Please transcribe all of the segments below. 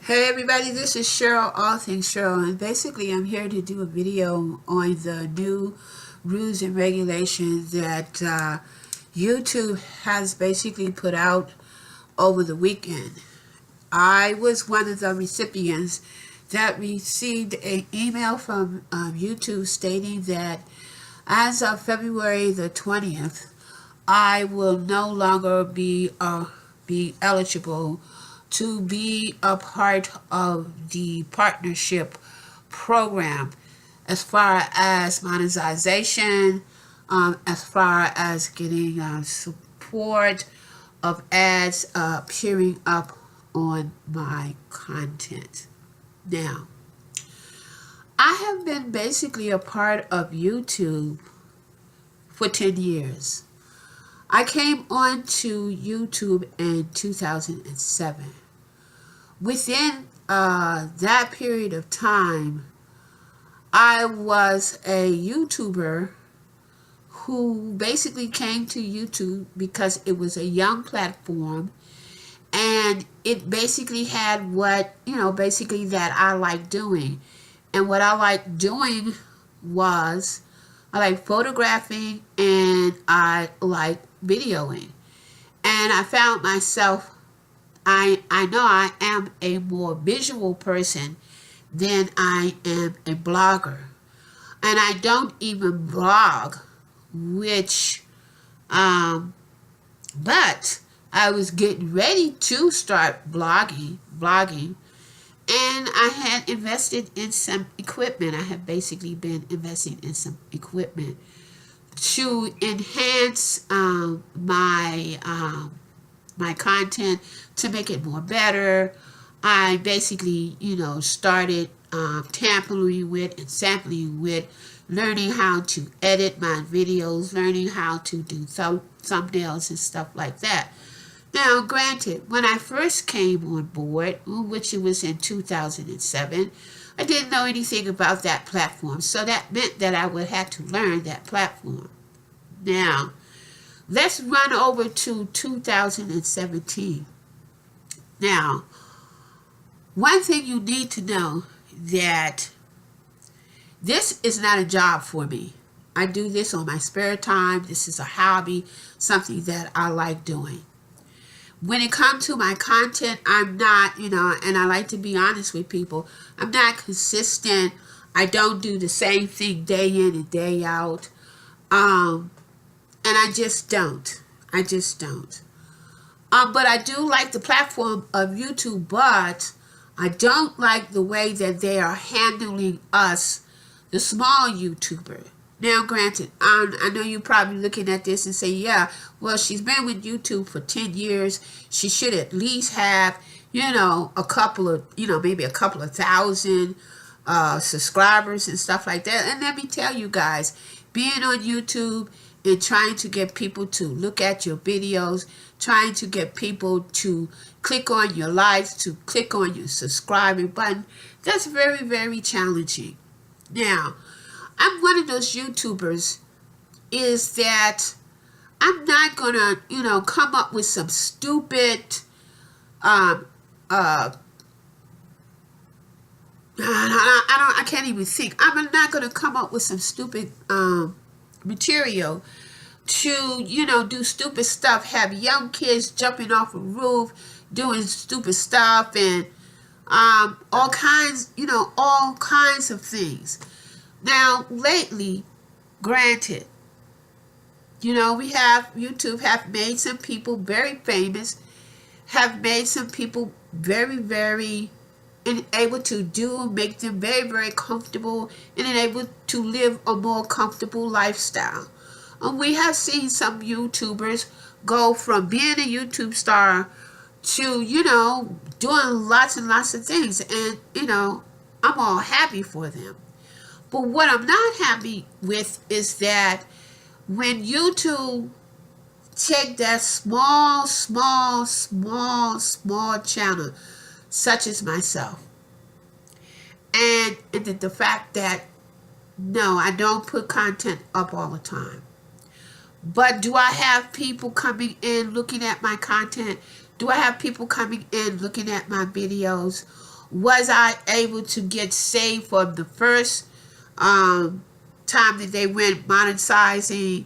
Hey everybody, this is Cheryl, All Things Cheryl, and basically I'm here to do a video on the new rules and regulations that YouTube has basically put out over the weekend. I was one of the recipients that received an email from YouTube stating that as of February the 20th, I will no longer be eligible to be a part of the partnership program as far as monetization, as far as getting support of ads appearing up on my content. Now, I have been basically a part of YouTube for 10 years. I came onto YouTube in 2007. Within that period of time, I was a YouTuber who basically came to YouTube because it was a young platform and it basically had basically that I like doing. And what I like doing was I like photographing and I like videoing. And I found myself, I know I am a more visual person than I am a blogger. And I don't even blog, which, but I was getting ready to start blogging, and I had invested in some equipment. I have basically been investing in some equipment to enhance my content, to make it more better. I basically, started tampering with and sampling with, learning how to edit my videos, learning how to do thumbnails and stuff like that. Now, granted, when I first came on board, which it was in 2007, I didn't know anything about that platform. So that meant that I would have to learn that platform. Now, let's run over to 2017. Now, one thing you need to know that this is not a job for me. I do this on my spare time. This is a hobby, something that I like doing. When it comes to my content, I'm not, and I like to be honest with people, I'm not consistent. I don't do the same thing day in and day out. And I just don't. But I do like the platform of YouTube, but I don't like the way that they are handling us, the small YouTuber. Now, granted, I know you're probably looking at this and say, yeah, well, she's been with YouTube for 10 years. She should at least have, a couple of, maybe a couple of thousand subscribers and stuff like that. And let me tell you guys, being on YouTube and trying to get people to look at your videos, trying to get people to click on your likes, to click on your subscribing button, that's very, very challenging. Now, I'm one of those YouTubers is that I'm not gonna, come up with some stupid, I can't even think. I'm not gonna come up with some stupid material to, do stupid stuff, have young kids jumping off a roof, doing stupid stuff, and all kinds of things. Now, lately, granted, YouTube have made some people very famous, have made some people very, very and able to make them very, very comfortable and able to live a more comfortable lifestyle. And we have seen some YouTubers go from being a YouTube star to, doing lots and lots of things. And, I'm all happy for them. But what I'm not happy with is that when YouTube take that small channel, such as myself, and the fact that, no, I don't put content up all the time. But do I have people coming in looking at my content? Do I have people coming in looking at my videos? Was I able to get saved from the first time that they went monetizing,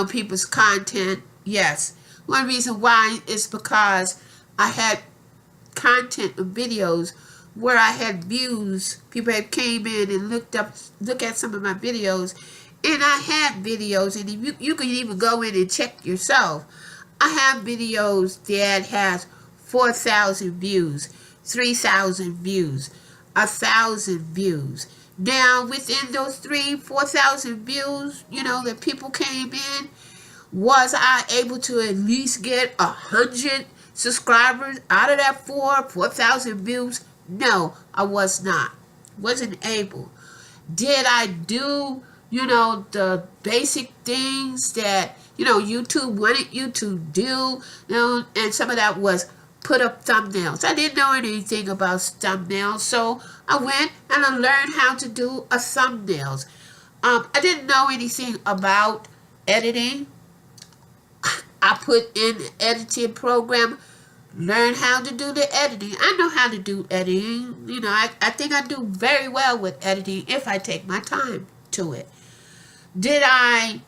people's content? Yes. One reason why is because I had content of videos where I had views. People had came in and look at some of my videos, and I had videos, and you can even go in and check yourself. I have videos that has 4,000 views, 3,000 views, 1,000 views. Now, within those 3,000-4,000 views, that people came in, was I able to at least get 100 subscribers out of that 4,000 views? No, I was not. Wasn't able. Did I do, the basic things that, YouTube wanted you to do? And some of that was put up thumbnails. I didn't know anything about thumbnails, so I went and I learned how to do thumbnails. I didn't know anything about editing. I put in the editing program, learn how to do the editing. I know how to do editing. I think I do very well with editing if I take my time to it. Did I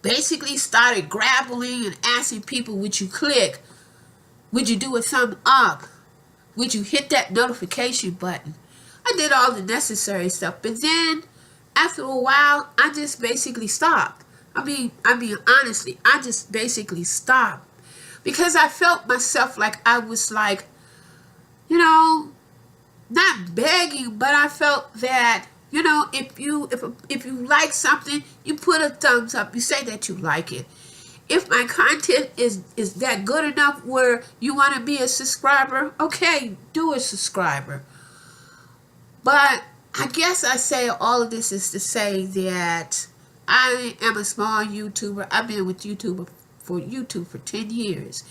basically started grappling and asking people, would you click? Would you do a thumb up? Would you hit that notification button? I did all the necessary stuff, but then after a while, I just basically stopped. I mean, honestly, I just basically stopped because I felt myself like I was like, not begging, but I felt that, if you like something, you put a thumbs up, you say that you like it. If my content is that good enough where you want to be a subscriber, okay, do a subscriber. But I guess I say all of this is to say that I am a small YouTuber. I've been with YouTube for 10 years.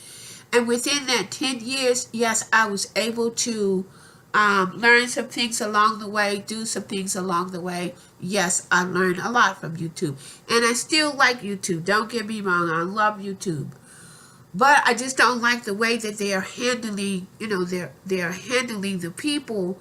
And within that 10 years, yes, I was able to learn some things along the way, do some things along the way. Yes, I learned a lot from YouTube. And I still like YouTube. Don't get me wrong. I love YouTube. But I just don't like the way that they are handling, they are handling the people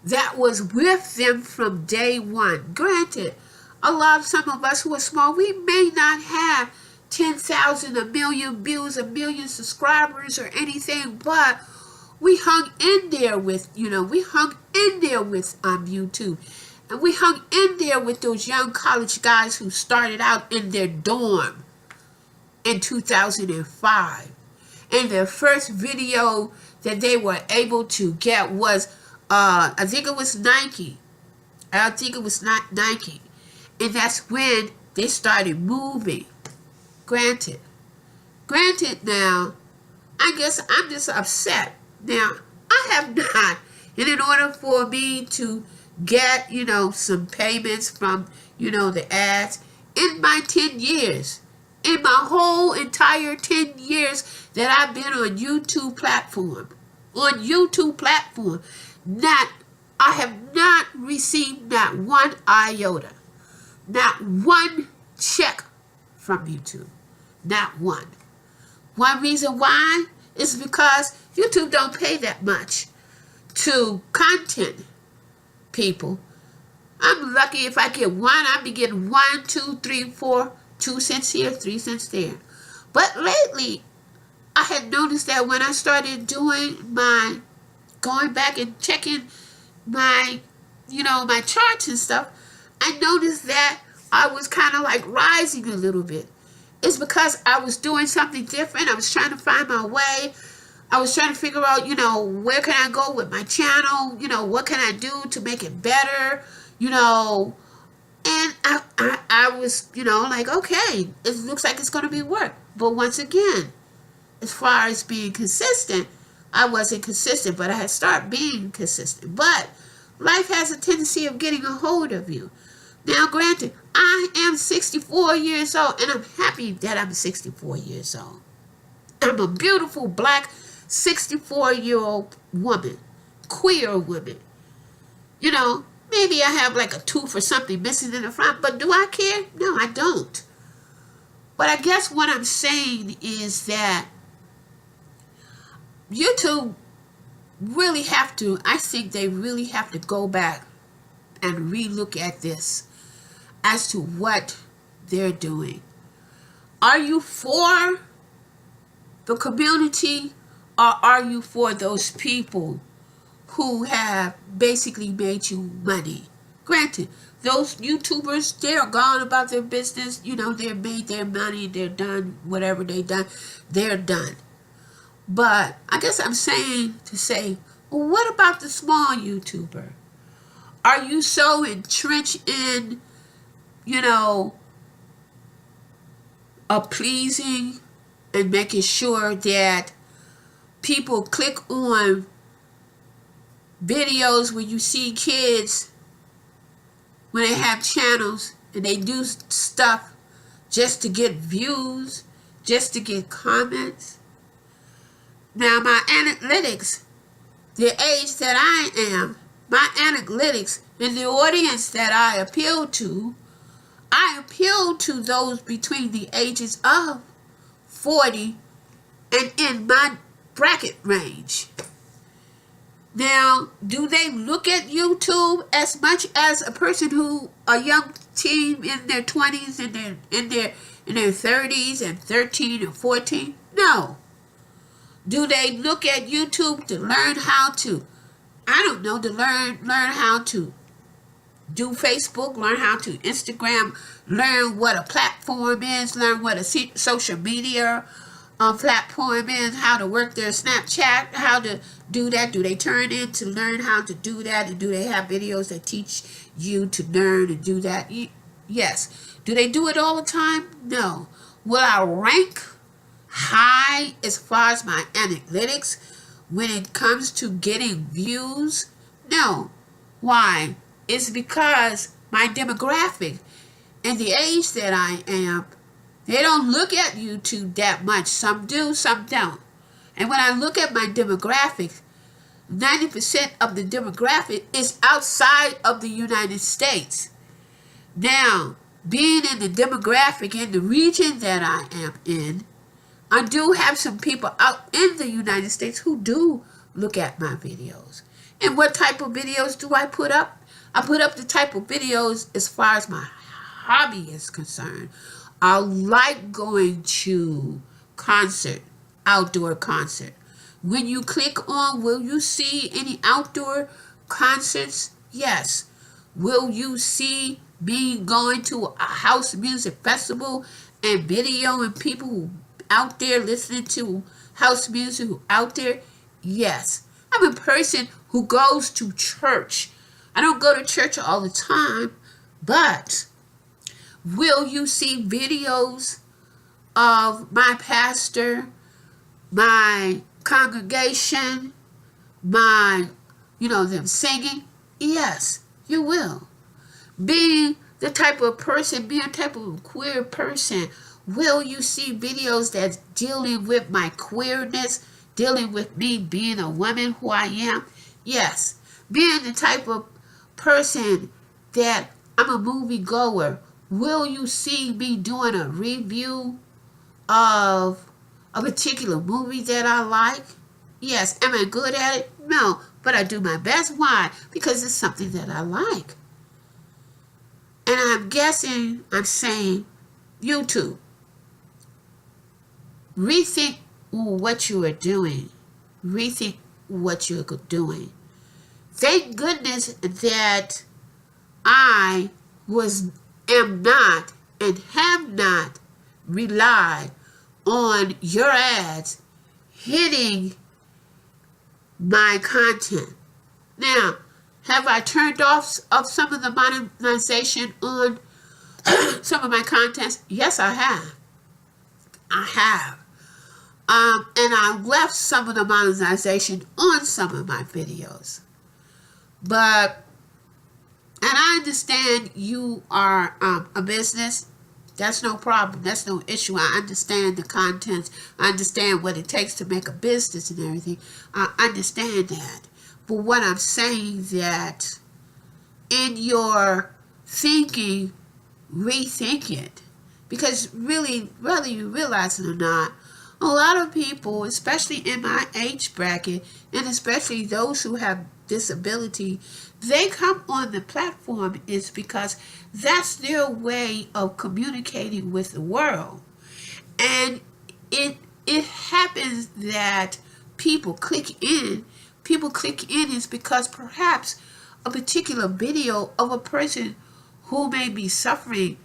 that was with them from day one. Granted, some of us who are small, we may not have 10,000, a million views, a million subscribers or anything, but we hung in there with, YouTube. And we hung in there with those young college guys who started out in their dorm in 2005. And their first video that they were able to get was, I think it was Nike. I think it was not Nike. And that's when they started moving. Granted now, I guess I'm just upset. Now, I have not, and in order for me to get, some payments from, the ads, in my 10 years, in my whole entire 10 years that I've been on YouTube platform, I have not received not one iota, not one check from YouTube, not one. One reason why is because YouTube don't pay that much to content people. I'm lucky if I get one. I'll be getting 1, 2, 3, 4, 2 cents here, 3 cents there. But lately, I had noticed that when I started going back and checking my, my charts and stuff, I noticed that I was kind of like rising a little bit. It's because I was doing something different. I was trying to find my way. I was trying to figure out, where can I go with my channel? What can I do to make it better? And I was, like, okay, it looks like it's going to be work. But once again, as far as being consistent, I wasn't consistent, but I had started being consistent. But life has a tendency of getting a hold of you. Now, granted, I am 64 years old, and I'm happy that I'm 64 years old. I'm a beautiful black 64-year-old woman, queer woman. Maybe I have like a tooth or something missing in the front, but do I care? No, I don't. But I guess what I'm saying is that YouTube really have to, I think they really have to go back and relook at this as to what they're doing. Are you for the community, or are you for those people who have basically made you money? Granted, those YouTubers, they're gone about their business. You know, they've made their money. They're done. Whatever they done, they're done. But I guess I'm saying to say, well, what about the small YouTuber? Are you so entrenched in, you know, pleasing and making sure that people click on videos where you see kids when they have channels and they do stuff just to get views, just to get comments? Now, my analytics, the age that I am, my analytics and the audience that I appeal to those between the ages of 40 and in my bracket range. Now, do they look at YouTube as much as a young teen in their 20s and in their 30s and 13 and 14? No. Do they look at YouTube to learn how to, I don't know, to learn how to do Facebook, learn how to Instagram, learn what a platform is, learn what a social media platform is, how to work their Snapchat, how to do that? Do they turn in to learn how to do that? And do they have videos that teach you to learn and do that? Yes. Do they do it all the time? No. Will I rank high as far as my analytics when it comes to getting views? No. Why? It's because my demographic and the age that I am, they don't look at YouTube that much. Some do, some don't. And when I look at my demographic, 90% of the demographic is outside of the United States. Now, being in the demographic in the region that I am in, I do have some people out in the United States who do look at my videos. And what type of videos do I put up? I put up the type of videos as far as my hobby is concerned. I like going to outdoor concert. When you click on, will you see any outdoor concerts? Yes. Will you see me going to a house music festival and videoing people who out there listening to house music who out there? Yes. I'm a person who goes to church. I don't go to church all the time, but will you see videos of my pastor, my congregation, them singing? Yes, you will. Being the type of queer person, will you see videos that's dealing with my queerness, dealing with me being a woman who I am? Yes. Being the type of person that I'm a movie goer, will you see me doing a review of a particular movie that I like? Yes. Am I good at it? No. But I do my best. Why? Because it's something that I like. And I'm saying, YouTube, rethink what you are doing. Rethink what you're doing. Thank goodness that I am not and have not relied on your ads hitting my content. Now, have I turned off some of the monetization on some of my contents? Yes, I have. I have. And I left some of the monetization on some of my videos. But, and I understand you are a business. That's no problem. That's no issue. I understand the contents. I understand what it takes to make a business and everything. I understand that. But what I'm saying that in your thinking, rethink it. Because really, whether you realize it or not, A lot of people, especially in my age bracket, and especially those who have disability, they come on the platform is because that's their way of communicating with the world. And it happens that people click in. People click in is because perhaps a particular video of a person who may be suffering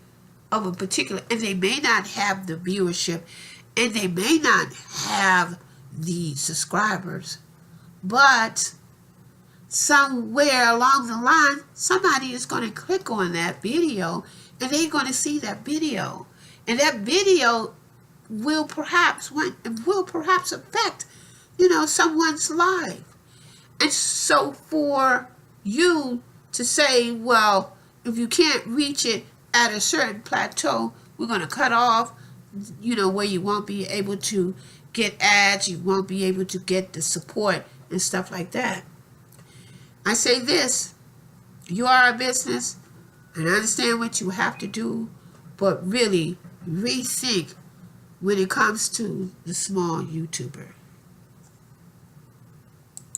of a particular, and they may not have the viewership, and they may not have the subscribers, but somewhere along the line, somebody is going to click on that video, and they're going to see that video, and that video will perhaps affect, someone's life. And so for you to say, well, if you can't reach it at a certain plateau, we're going to cut off, where you won't be able to get ads, you won't be able to get the support and stuff like that. I say this, you are a business, and I understand what you have to do, but really rethink when it comes to the small YouTuber.